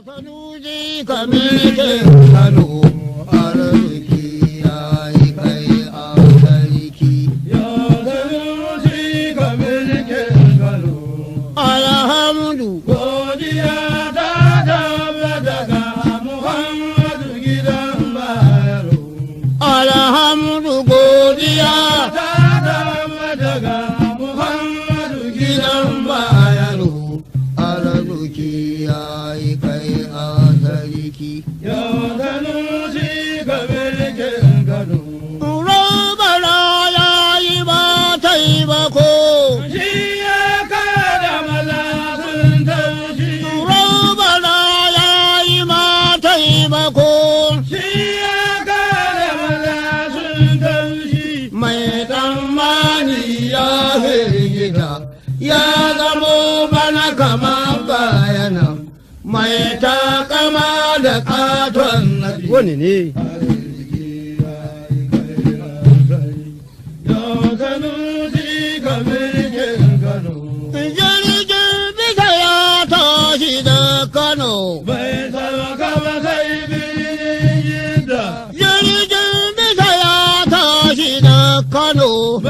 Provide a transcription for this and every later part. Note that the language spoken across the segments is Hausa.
Sanusi kamilkin Kano arziki ya yi kai a sarki. Ya Sanusi kamilkin Kano. Alhamdu. Godiya ta tabbata ga Muhammadu gidan Bayero. Alhamdu godiya Ta tabbata ga Muhammadu gidan Bayero. Arziki ya yi kai a sarki. Ya Sanusi kamilkin Kano. Robara ya yi ba taimako. Shi ya kada maza sun taushi. Robara ya yi ma taimako. Shi ya kada maza sun taushi. Mai tsammani ya firgita, ya zamo bana kama bayana. Mai takama da katon na wani ne. Jirgin bisa ya tashi da Kano. Jirgin bisa ya tashi da Kano.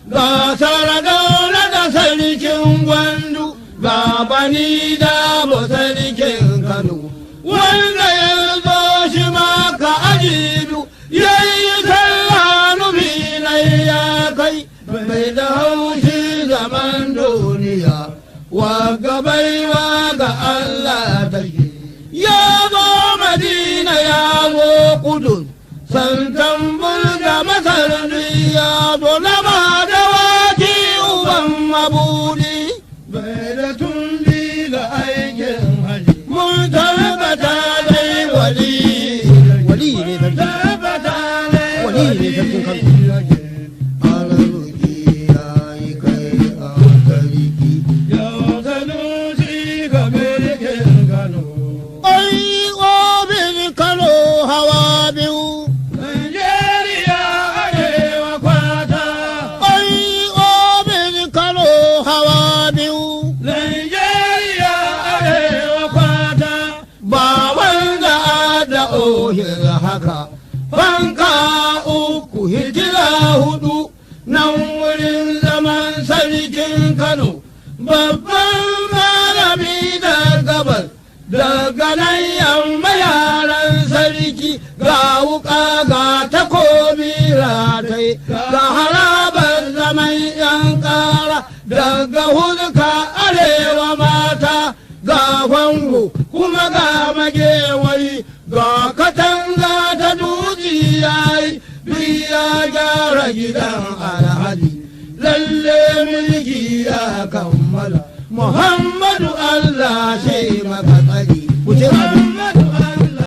Ga Sardauna da sarkin Gwandu, ga Bani Dabo sarkin Kano. Wanda ya zo shi maka ajidu, ya yi sallah nufi na ya kai, bai da haushi zaman duniya, wa gabaiwa ga Allah take. Ya zo Madina ya zo Kudus, santan bulga masar ya zo lama da waki uban mabudi. Bai da tundi ga aikin haji. Mun tabbata dai wali ne sarkin Kano. Arziki ya yi kai a sarki. Ai obin Kano hawa biyu. Ai obin Kano hawa biyu. Ba wanda da ohir haka. Fanka uku hijira hudu nan wurin zaman sarkin Kano. Babban malami da gabas daga nan yamma yaran sarki ga wuka ga takobi ratai ga harabar zaman yan kara daga hulka arewa mata ga fango kuma ga magewai ga katanga ta duji yayi duk ya gyara gidan alhaji lalle mulki ya kammala Muhammadu Allah shi maka